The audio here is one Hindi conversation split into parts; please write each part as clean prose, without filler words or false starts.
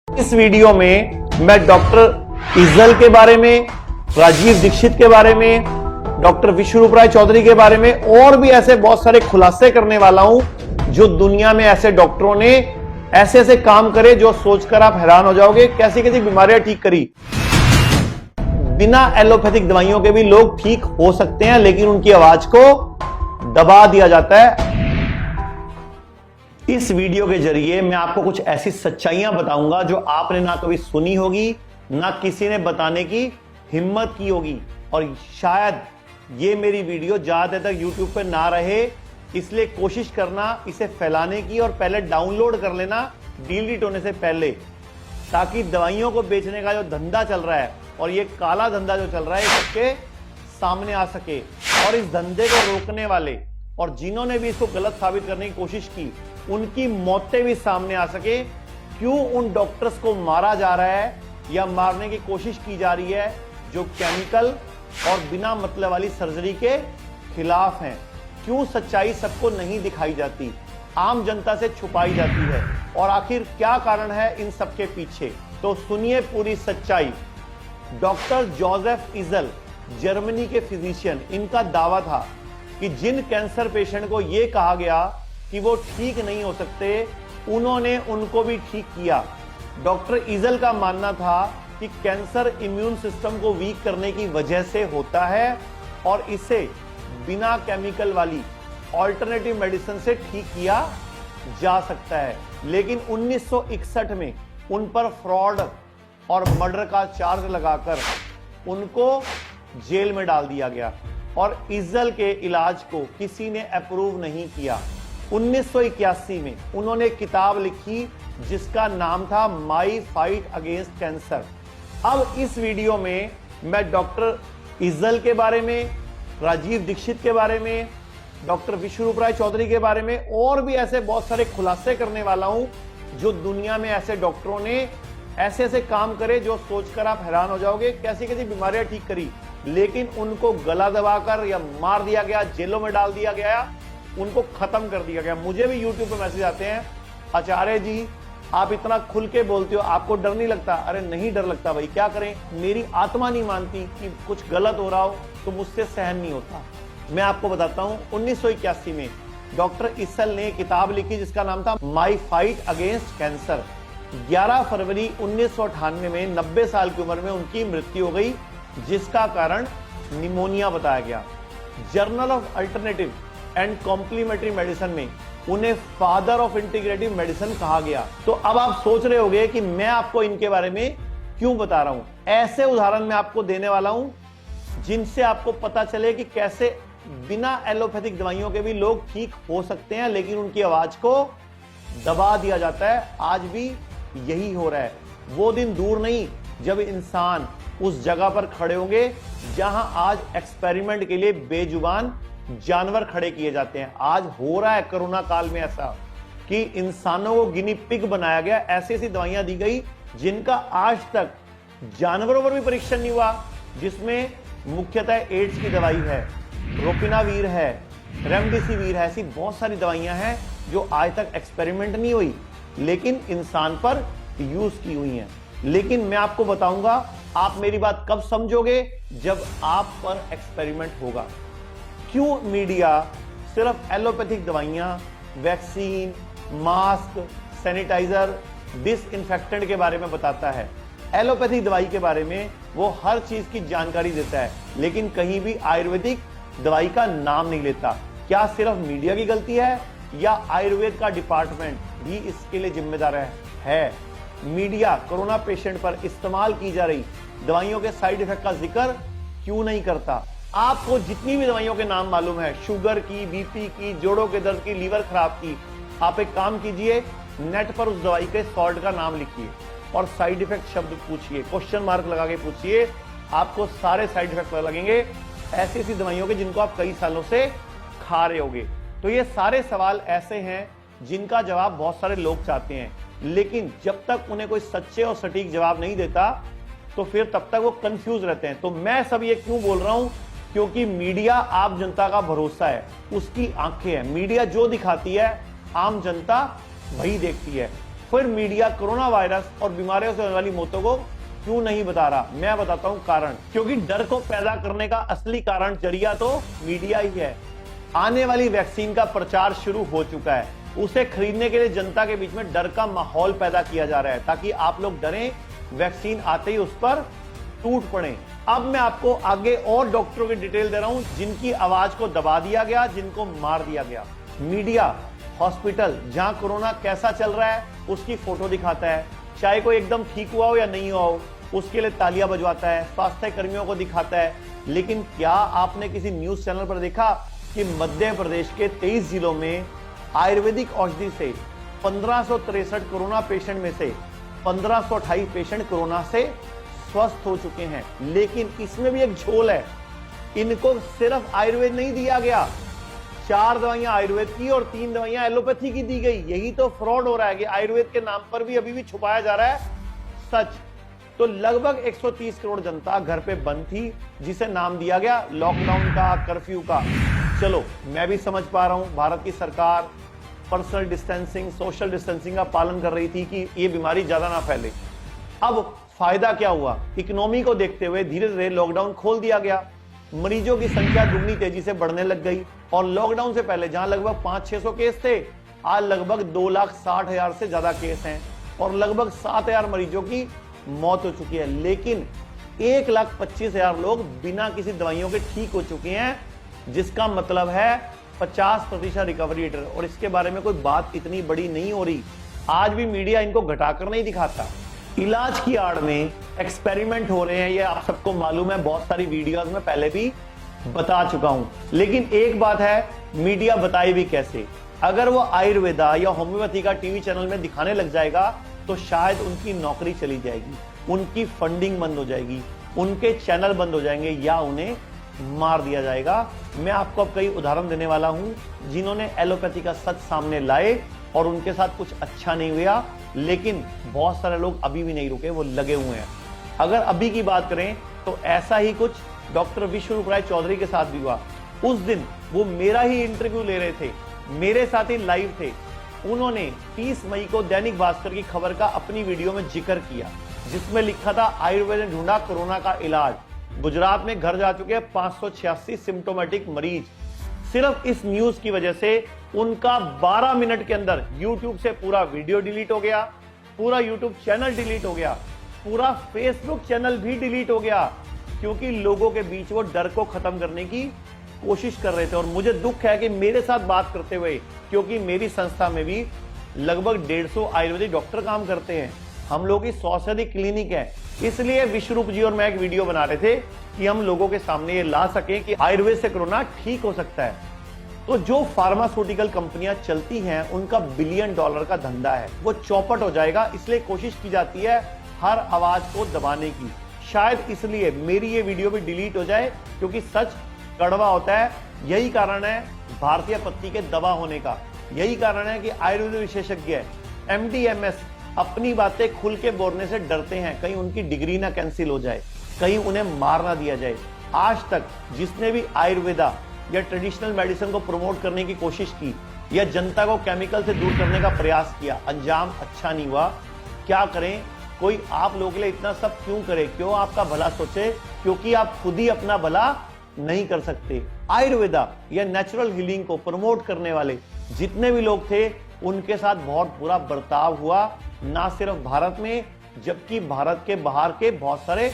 इस वीडियो में मैं डॉक्टर इजल के बारे में, राजीव दीक्षित के बारे में, डॉक्टर विश्वरूप राय चौधरी के बारे में और भी ऐसे बहुत सारे खुलासे करने वाला हूं जो दुनिया में ऐसे डॉक्टरों ने ऐसे ऐसे काम करे जो सोचकर आप हैरान हो जाओगे। कैसी कैसी बीमारियां ठीक करी। बिना एलोपैथिक दवाइयों के भी लोग ठीक हो सकते हैं, लेकिन उनकी आवाज को दबा दिया जाता है। इस वीडियो के जरिए मैं आपको कुछ ऐसी सच्चाइयां बताऊंगा जो आपने ना कभी सुनी होगी, ना किसी ने बताने की हिम्मत की होगी। और शायद ये मेरी वीडियो ज्यादा तक YouTube पे ना रहे, इसलिए कोशिश करना इसे फैलाने की और पहले डाउनलोड कर लेना डिलीट होने से पहले, ताकि दवाइयों को बेचने का जो धंधा चल रहा है और ये काला धंधा जो चल रहा है ये सबके सामने आ सके। और इस धंधे को रोकने वाले और जिन्होंने भी इसको गलत साबित करने की कोशिश की, उनकी मौतें भी सामने आ सके। क्यों उन डॉक्टर्स को मारा जा रहा है या मारने की कोशिश की जा रही है जो केमिकल और बिना मतलब वाली सर्जरी के खिलाफ हैं। क्यों सच्चाई सबको नहीं दिखाई जाती, आम जनता से छुपाई जाती है, और आखिर क्या कारण है इन सबके पीछे। तो सुनिए पूरी सच्चाई। डॉक्टर जोसेफ इजल जर्मनी के फिजिशियन, इनका दावा था कि जिन कैंसर पेशेंट को यह कहा गया कि वो ठीक नहीं हो सकते, उन्होंने उनको भी ठीक किया। डॉक्टर इजल का मानना था कि कैंसर इम्यून सिस्टम को वीक करने की वजह से होता है और इसे बिना केमिकल वाली ऑल्टरनेटिव मेडिसिन से ठीक किया जा सकता है। लेकिन 1961 में उन पर फ्रॉड और मर्डर का चार्ज लगाकर उनको जेल में डाल दिया गया और इजल के इलाज को किसी ने अप्रूव नहीं किया। 1981 में उन्होंने किताब लिखी जिसका नाम था माई फाइट अगेंस्ट कैंसर। अब इस वीडियो में मैं डॉक्टर इजल के बारे में, राजीव दीक्षित के बारे में, डॉक्टर विश्वरूप राय चौधरी के बारे में और भी ऐसे बहुत सारे खुलासे करने वाला हूं जो दुनिया में ऐसे डॉक्टरों ने ऐसे ऐसे काम करे जो सोचकर आप हैरान हो जाओगे। कैसी कैसी बीमारियां ठीक करी, लेकिन उनको गला दबाकर या मार दिया गया, जेलों में डाल दिया गया, उनको खत्म कर दिया गया। मुझे भी YouTube पे मैसेज आते हैं, आचार्य जी आप इतना खुल के बोलते हो, आपको डर नहीं लगता? अरे नहीं डर लगता भाई, क्या करें, मेरी आत्मा नहीं मानती कि कुछ गलत हो रहा हो तो मुझसे सहन नहीं होता। मैं आपको बताता हूं, 1981 में डॉक्टर इसल ने किताब लिखी जिसका नाम था माई फाइट अगेंस्ट कैंसर। 11 फरवरी 1998 में 90 साल की उम्र में उनकी मृत्यु हो गई, जिसका कारण निमोनिया बताया गया। Journal of alternative and complementary medicine में उन्हें फादर ऑफ इंटीग्रेटिव मेडिसिन कहा गया। तो अब आप सोच रहे होंगे कि मैं आपको इनके बारे में क्यों बता रहा हूं। ऐसे उदाहरण मैं आपको देने वाला हूं जिनसे आपको पता चले कि कैसे बिना एलोपैथिक दवाइयों के भी लोग ठीक हो सकते हैं, लेकिन उनकी आवाज को दबा दिया जाता है। आज भी यही हो रहा है। वो दिन दूर नहीं जब इंसान उस जगह पर खड़े होंगे जहां आज एक्सपेरिमेंट के लिए बेजुबान जानवर खड़े किए जाते हैं। आज हो रहा है कोरोना काल में ऐसा कि इंसानों को गिनी पिग बनाया गया, ऐसी ऐसी दवाइयां दी गई जिनका आज तक जानवरों पर भी परीक्षण नहीं हुआ, जिसमें मुख्यतः एड्स की दवाई है, रोपिनावीर है, रेमडेसिविर है। ऐसी बहुत सारी दवाइयां हैं जो आज तक एक्सपेरिमेंट नहीं हुई लेकिन इंसान पर यूज की हुई हैं। लेकिन मैं आपको बताऊंगा, आप मेरी बात कब समझोगे, जब आप पर एक्सपेरिमेंट होगा। क्यों मीडिया सिर्फ एलोपैथिक दवाइयां, वैक्सीन, मास्क, सैनिटाइजर, डिसइंफेक्टेंट के बारे में बताता है? एलोपैथिक दवाई के बारे में वो हर चीज की जानकारी देता है, लेकिन कहीं भी आयुर्वेदिक दवाई का नाम नहीं लेता। क्या सिर्फ मीडिया की गलती है या आयुर्वेद का डिपार्टमेंट भी इसके लिए जिम्मेदार है? मीडिया कोरोना पेशेंट पर इस्तेमाल की जा रही दवाइयों के साइड इफेक्ट का जिक्र क्यों नहीं करता? आपको जितनी भी दवाइयों के नाम मालूम है, शुगर की, बीपी की, जोड़ों के दर्द की, लीवर खराब की, आप एक काम कीजिए, नेट पर उस दवाई के सॉल्ट का नाम लिखिए और साइड इफेक्ट शब्द पूछिए, क्वेश्चन मार्क लगा के पूछिए, आपको सारे साइड इफेक्ट पता लगेंगे ऐसी ऐसी दवाइयों के जिनको आप कई सालों से खा रहे होगे। तो ये सारे सवाल ऐसे हैं जिनका जवाब बहुत सारे लोग चाहते हैं, लेकिन जब तक उन्हें कोई सच्चे और सटीक जवाब नहीं देता तो फिर तब तक वो कंफ्यूज रहते हैं। तो मैं सब ये क्यों बोल रहा हूं, क्योंकि मीडिया आप जनता का भरोसा है, उसकी आंखें हैं। मीडिया जो दिखाती है आम जनता वही देखती है। फिर मीडिया कोरोना वायरस और बीमारियों से होने वाली मौतों को क्यों नहीं बता रहा? मैं बताता हूं कारण। क्योंकि डर को पैदा करने का असली कारण जरिया तो मीडिया ही है। आने वाली वैक्सीन का प्रचार शुरू हो चुका है, उसे खरीदने के लिए जनता के बीच में डर का माहौल पैदा किया जा रहा है ताकि आप लोग डरें, वैक्सीन आते ही उस पर टूट पड़े। अब मैं आपको आगे और डॉक्टरों की डिटेल दे रहा हूं जिनकी आवाज को दबा दिया गया, जिनको मार दिया गया। मीडिया हॉस्पिटल जहां कोरोना कैसा चल रहा है उसकी फोटो दिखाता है, चाहे कोई एकदम ठीक हुआ हो या नहीं हुआ हो उसके लिए तालियां बजवाता है, स्वास्थ्य कर्मियों को दिखाता है। लेकिन क्या आपने किसी न्यूज चैनल पर देखा कि मध्य प्रदेश के 23 जिलों में आयुर्वेदिक औषधि से 1563 कोरोना पेशेंट में से 1528 पेशेंट कोरोना से स्वस्थ हो चुके हैं। लेकिन इसमें भी एक झोल है, इनको सिर्फ आयुर्वेद नहीं दिया गया, 4 दवाइयां आयुर्वेद की और 3 दवाइयां एलोपैथी की दी गई। यही तो फ्रॉड हो रहा है कि आयुर्वेद के नाम पर भी अभी भी छुपाया जा रहा है सच। तो लगभग 130 करोड़ जनता घर पे बंद थी, जिसे नाम दिया गया लॉकडाउन का, कर्फ्यू का। चलो मैं भी समझ पा रहा हूं, भारत की सरकार पर्सनल डिस्टेंसिंग, सोशल डिस्टेंसिंग का पालन कर रही थी कि ये बीमारी ज्यादा ना फैले। अब फायदा क्या हुआ? इकोनॉमी को देखते हुए धीरे धीरे लॉकडाउन खोल दिया गया, मरीजों की संख्या दुगनी तेजी से बढ़ने लग गई और लॉकडाउन से पहले जहां लगभग 500-600 केस थे, आज लगभग 2,60,000 से ज्यादा केस हैं और लगभग 7,000 मरीजों की मौत हो चुकी है। लेकिन 1,25,000 लोग बिना किसी दवाइयों के ठीक हो चुके हैं, जिसका मतलब है 50% रिकवरी रेट। और इसके बारे में कोई बात इतनी बड़ी नहीं हो रही, आज भी मीडिया इनको घटाकर नहीं दिखाता। इलाज की आड़ में एक्सपेरिमेंट हो रहे हैं, ये आप सबको मालूम है, बहुत सारी वीडियोस में पहले भी बता चुका हूं। लेकिन एक बात है, मीडिया बताए भी कैसे? अगर वो आयुर्वेदा या होम्योपैथी का टीवी चैनल में दिखाने लग जाएगा तो शायद उनकी नौकरी चली जाएगी, उनकी फंडिंग बंद हो जाएगी, उनके चैनल बंद हो जाएंगे या उन्हें मार दिया जाएगा। मैं आपको अब कई उदाहरण देने वाला हूं जिन्होंने एलोपैथी का सच सामने लाए और उनके साथ कुछ अच्छा नहीं हुआ, लेकिन बहुत सारे लोग अभी भी नहीं रुके, वो लगे हुए हैं। अगर अभी की बात करें तो ऐसा ही कुछ डॉक्टर विश्वरूप राय चौधरी के साथ भी हुआ। उस दिन वो मेरा ही इंटरव्यू ले रहे थे, मेरे साथ ही लाइव थे। उन्होंने 30 मई को दैनिक भास्कर की खबर का अपनी वीडियो में जिक्र किया, जिसमें लिखा था आयुर्वेद ने ढूंढा कोरोना का इलाज। गुजरात में घर जा चुके 586 सिम्टोमेटिक मरीज। सिर्फ इस न्यूज की वजह से उनका 12 मिनट के अंदर यूट्यूब से पूरा वीडियो डिलीट हो गया, पूरा यूट्यूब चैनल डिलीट हो गया, पूरा फेसबुक चैनल भी डिलीट हो गया, क्योंकि लोगों के बीच वो डर को खत्म करने की कोशिश कर रहे थे। और मुझे दुख है कि मेरे साथ बात करते हुए, क्योंकि मेरी संस्था में भी लगभग 150 आयुर्वेदिक डॉक्टर काम करते हैं, हम लोग की 100 से अधिक क्लिनिक है, इसलिए विश्वरूप जी और मैं एक वीडियो बना रहे थे कि हम लोगों के सामने ये ला सके कि आयुर्वेद से कोरोना ठीक हो सकता है। तो जो फार्मास्यूटिकल कंपनियां चलती हैं उनका $1 बिलियन का धंधा है, वो चौपट हो जाएगा, इसलिए कोशिश की जाती है हर आवाज को दबाने की। शायद इसलिए मेरी ये वीडियो भी डिलीट हो जाए, क्योंकि सच कड़वा होता है। यही कारण है भारतीय पत्ती के दवा होने का, यही कारण है कि आयुर्वेद विशेषज्ञ MD MS अपनी बातें खुल के बोलने से डरते हैं, कहीं उनकी डिग्री ना कैंसिल हो जाए, कहीं उन्हें मार ना दिया जाए। आज तक जिसने भी आयुर्वेदा या ट्रेडिशनल मेडिसिन को प्रमोट करने की कोशिश की या जनता को केमिकल से दूर करने का प्रयास किया, अंजाम अच्छा नहीं हुआ। क्या करें? कोई आप लोगों के लिए इतना सब क्यों करे? क्यों आपका भला सोचे? क्योंकि आप खुद ही अपना भला नहीं कर सकते। आयुर्वेदा या नेचुरल हीलिंग को प्रमोट करने वाले जितने भी लोग थे, उनके साथ बहुत बुरा बर्ताव हुआ, ना सिर्फ भारत में, जबकि भारत के बाहर के बहुत सारे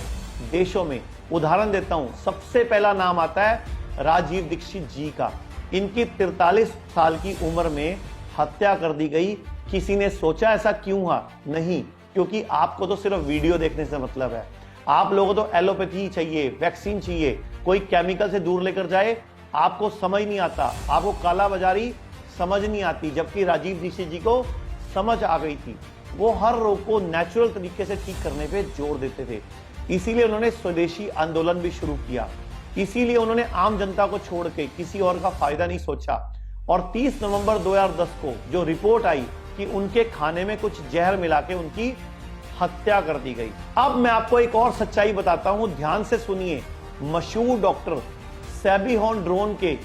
देशों में। उदाहरण देता हूं, सबसे पहला नाम आता है राजीव दीक्षित जी का। इनकी 43 साल की उम्र में हत्या कर दी गई। किसी ने सोचा ऐसा क्यों हुआ? नहीं, क्योंकि आपको तो सिर्फ वीडियो देखने से मतलब है। आप लोगों को तो एलोपैथी चाहिए, वैक्सीन चाहिए, कोई केमिकल से दूर लेकर जाए, आपको समझ नहीं आता, आपको काला बाजारी समझ नहीं आती। जबकि राजीव दीक्षित जी को समझ आ गई थी, वो हर रोग को नेचुरल तरीके से ठीक करने पे जोर देते थे। इसीलिए उन्होंने स्वदेशी आंदोलन भी शुरू किया, इसीलिए उन्होंने आम जनता को छोड़ के किसी और का फायदा नहीं सोचा। और 30 नवंबर 2010 को जो रिपोर्ट आई कि उनके खाने में कुछ जहर मिला के उनकी हत्या कर दी गई। अब मैं आपको एक और सच्चाई बताता हूं, ध्यान से सुनिए। मशहूर डॉक्टर सैबी हॉर्न ड्रोन के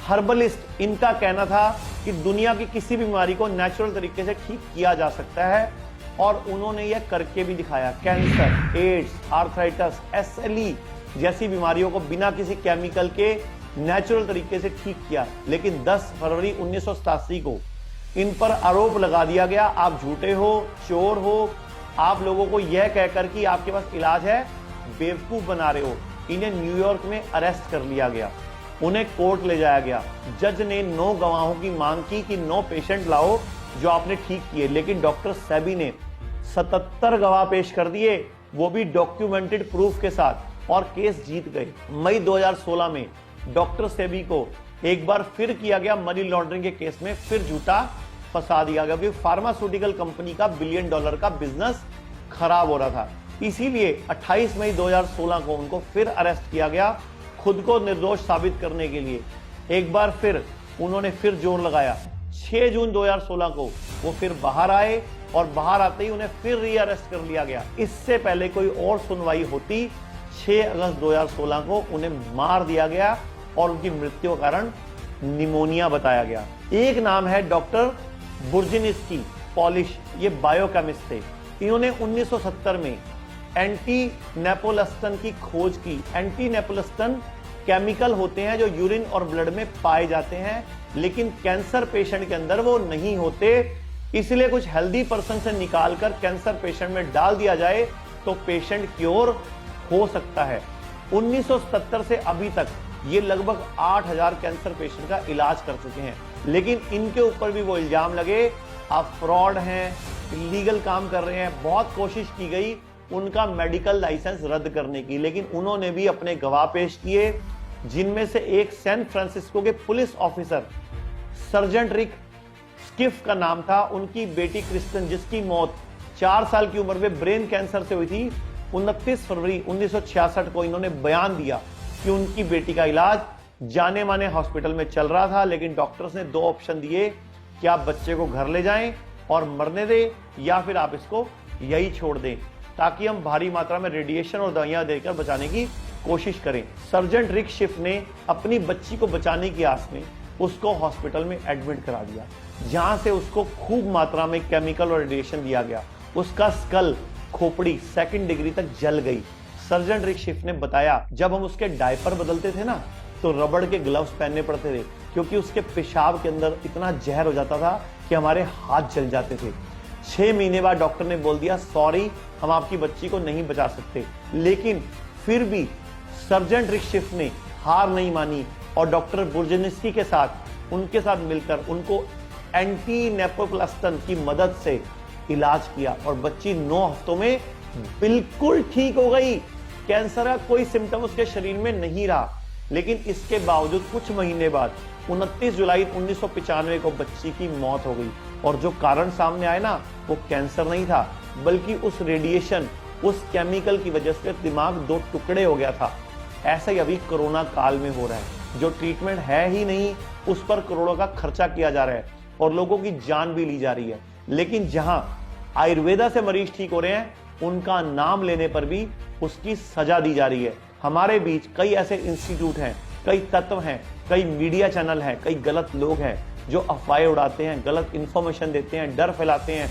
हर्बलिस्ट, इनका कहना था कि दुनिया की किसी भी बीमारी को नेचुरल तरीके से ठीक किया जा सकता है, और उन्होंने यह करके भी दिखाया। कैंसर, एड्स, आर्थराइटिस, एसएलई जैसी बीमारियों को बिना किसी केमिकल के नेचुरल तरीके से ठीक किया। लेकिन 10 फरवरी 1987 को इन पर आरोप लगा दिया गया, आप झूठे हो, चोर हो, आप लोगों को यह कहकर कि आपके पास इलाज है बेवकूफ बना रहे हो। इन्हें न्यूयॉर्क में अरेस्ट कर लिया गया, उन्हें कोर्ट ले जाया गया। जज ने 9 गवाहों की मांग की कि 9 पेशेंट लाओ जो आपने ठीक किए, लेकिन डॉक्टर सेबी ने 77 गवाह पेश कर दिए, वो भी डॉक्यूमेंटेड प्रूफ के साथ, और केस जीत गए। मई 2016 में डॉक्टर सेबी को एक बार फिर किया गया मनी लॉन्ड्रिंग के केस में, फिर झूठा फंसा दिया गया, क्योंकि फार्मास्यूटिकल कंपनी का $1 बिलियन का बिजनेस खराब हो रहा था। इसीलिए 28 मई 2016 को उनको फिर अरेस्ट किया गया, खुद को निर्दोष साबित करने के लिए। एक बार फिर उन्होंने फिर जोर लगाया। 6 जून 2016 को वो फिर बाहर आए, और बाहर आते ही उन्हें फिर री अरेस्ट कर लिया गया। इससे पहले कोई और सुनवाई होती, 6 अगस्त 2016 को उन्हें मार दिया गया, और उनकी मृत्यु का कारण निमोनिया बताया गया। एक नाम है डॉक्टर बुर्जिनिस्की, पॉलिश, ये बायोकेमिस्ट थे। इन्होंने 1970 में एंटी नेपोलस्टन की खोज की। एंटी नेपोलस्टन केमिकल होते हैं जो यूरिन और ब्लड में पाए जाते हैं, लेकिन कैंसर पेशेंट के अंदर वो नहीं होते। इसलिए कुछ हेल्दी पर्सन से निकालकर कैंसर पेशेंट में डाल दिया जाए तो पेशेंट क्योर हो सकता है। 1970 से अभी तक ये लगभग 8000 कैंसर पेशेंट का इलाज कर चुके हैं, लेकिन इनके ऊपर भी वो इल्जाम लगे आप फ्रॉड हैं, इलीगल काम कर रहे हैं। बहुत कोशिश की गई उनका मेडिकल लाइसेंस रद्द करने की, लेकिन उन्होंने भी अपने गवाह पेश किए, जिनमें से एक सैन फ्रांसिस्को के पुलिस ऑफिसर सर्जेंट रिक स्किफ का नाम था। उनकी बेटी क्रिस्टन, जिसकी मौत 4 साल की उम्र में ब्रेन कैंसर से हुई थी, 29 फरवरी 1966 को इन्होंने बयान दिया कि उनकी बेटी का इलाज जाने माने हॉस्पिटल में चल रहा था, लेकिन डॉक्टर्स ने 2 ऑप्शन दिए कि आप बच्चे को घर ले जाएं और मरने दें, या फिर आप इसको यही छोड़ दें ताकि हम भारी मात्रा में रेडिएशन और दवाइयां देकर बचाने की कोशिश करें। सर्जेंट रिक शिफ ने अपनी बच्ची को बचाने की आस में उसको हॉस्पिटल में एडमिट करा दिया, जहां से उसको खूब मात्रा में केमिकल और रेडिएशन दिया गया। उसका स्कल, खोपड़ी 2nd डिग्री तक जल गई। सर्जेंट रिक शिफ ने बताया, जब हम उसके डायपर बदलते थे ना, तो रबड़ के ग्लव्स पहनने पड़ते थे, क्योंकि उसके पेशाब के अंदर इतना जहर हो जाता था कि हमारे हाथ जल जाते थे। 6 महीने बाद डॉक्टर ने बोल दिया, सॉरी, हम आपकी बच्ची को नहीं बचा सकते। लेकिन फिर भी सर्जेंट रिक शिफ ने हार नहीं मानी, और डॉक्टर बुर्जिनिस्की के साथ, उनके साथ मिलकर उनको एंटी नेपोप्लास्टन की मदद से इलाज किया, और बच्ची 9 हफ्तों में बिल्कुल ठीक हो गई। कैंसर का कोई सिम्टम उसके शरीर में नहीं रहा। लेकिन इसके बावजूद कुछ महीने बाद 29 जुलाई 1995 को बच्ची की मौत हो गई, और जो कारण सामने आया ना, वो कैंसर नहीं था, बल्कि उस रेडिएशन, उस केमिकल की वजह से दिमाग 2 टुकड़े हो गया था। ऐसा ही अभी कोरोना काल में हो रहा है। जो ट्रीटमेंट है ही नहीं, उस पर करोड़ों का खर्चा किया जा रहा है, और लोगों की जान भी ली जा रही है। लेकिन जहां आयुर्वेदा से मरीज ठीक हो रहे हैं, उनका नाम लेने पर भी उसकी सजा दी जा रही है। हमारे बीच कई ऐसे इंस्टीट्यूट हैं, कई तत्व हैं, कई मीडिया चैनल हैं, कई गलत लोग हैं जो अफवाहें उड़ाते हैं, गलत इंफॉर्मेशन देते हैं, डर फैलाते हैं,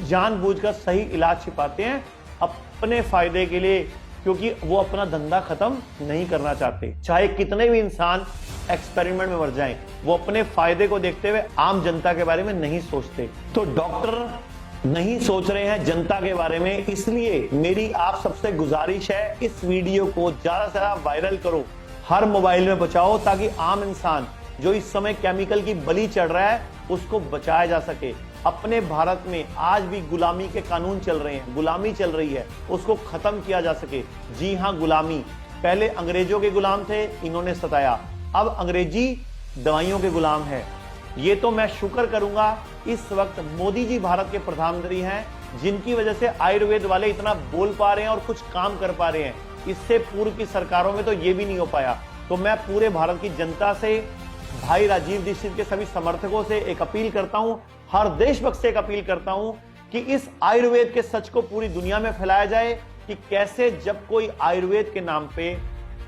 जानबूझकर सही इलाज छिपाते हैं अपने फायदे के लिए, क्योंकि वो अपना धंधा खत्म नहीं करना चाहते। चाहे कितने भी इंसान एक्सपेरिमेंट में मर जाएं, वो अपने फायदे को देखते हुए आम जनता के बारे में नहीं सोचते। तो डॉक्टर नहीं सोच रहे हैं जनता के बारे में, इसलिए मेरी आप सबसे गुजारिश है, इस वीडियो को ज्यादा से ज्यादा वायरल करो, हर मोबाइल में पहुंचाओ, ताकि आम इंसान जो इस समय केमिकल की बलि चढ़ रहा है उसको बचाया जा सके। अपने भारत में आज भी गुलामी के कानून चल रहे हैं, गुलामी चल रही है, उसको खत्म किया जा सके। जी हाँ, गुलामी। पहले अंग्रेजों के गुलाम थे, इन्होंने सताया, अब अंग्रेजी दवाइयों के गुलाम है। ये तो मैं शुक्र करूंगा इस वक्त मोदी जी भारत के प्रधानमंत्री हैं, जिनकी वजह से आयुर्वेद वाले इतना बोल पा रहे हैं और कुछ काम कर पा रहे हैं। इससे पूर्व की सरकारों में तो ये भी नहीं हो पाया। तो मैं पूरे भारत की जनता से, भाई राजीव दीक्षित के सभी समर्थकों से एक अपील करता हूं, हर देशभक्त से एक अपील करता हूं कि इस आयुर्वेद के सच को पूरी दुनिया में फैलाया जाए, कि कैसे जब कोई आयुर्वेद के नाम पे,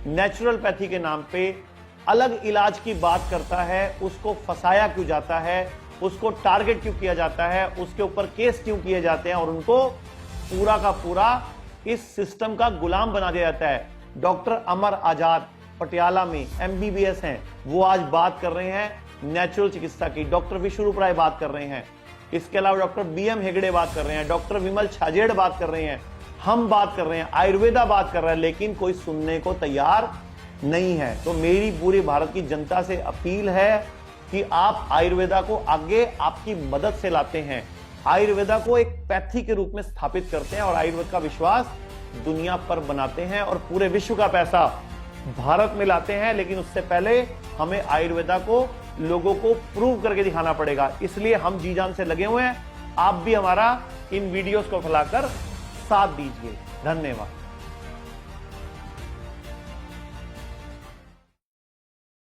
नेचुरलपैथी के नाम पे अलग इलाज की बात करता है उसको फंसाया क्यों जाता है, उसको टारगेट क्यों किया जाता है, उसके ऊपर केस क्यों किए जाते हैं और उनको पूरा का पूरा इस सिस्टम का गुलाम बना दिया जाता है। डॉक्टर अमर आजाद पटियाला में MBBS हैं, वो आज बात कर रहे हैं नेचुरल चिकित्सा की। डॉक्टर विश्वरूप राय बात कर रहे हैं, इसके अलावा डॉक्टर BM हेगड़े बात कर रहे हैं, डॉक्टर विमल छाजेड़ बात कर रहे हैं, हम बात कर रहे हैं, आयुर्वेदा बात कर रहा है, लेकिन कोई सुनने को तैयार नहीं है। तो मेरी पूरी भारत की जनता से अपील है कि आप आयुर्वेदा को आगे आपकी मदद से लाते हैं, आयुर्वेदा को एक पैथी के रूप में स्थापित करते हैं और आयुर्वेद का विश्वास दुनिया पर बनाते हैं और पूरे विश्व का पैसा भारत में लाते हैं। लेकिन उससे पहले हमें आयुर्वेदा को लोगों को प्रूव करके दिखाना पड़ेगा, इसलिए हम जी जान से लगे हुए हैं। आप भी हमारा इन वीडियोस को फैलाकर साथ दीजिए। धन्यवाद।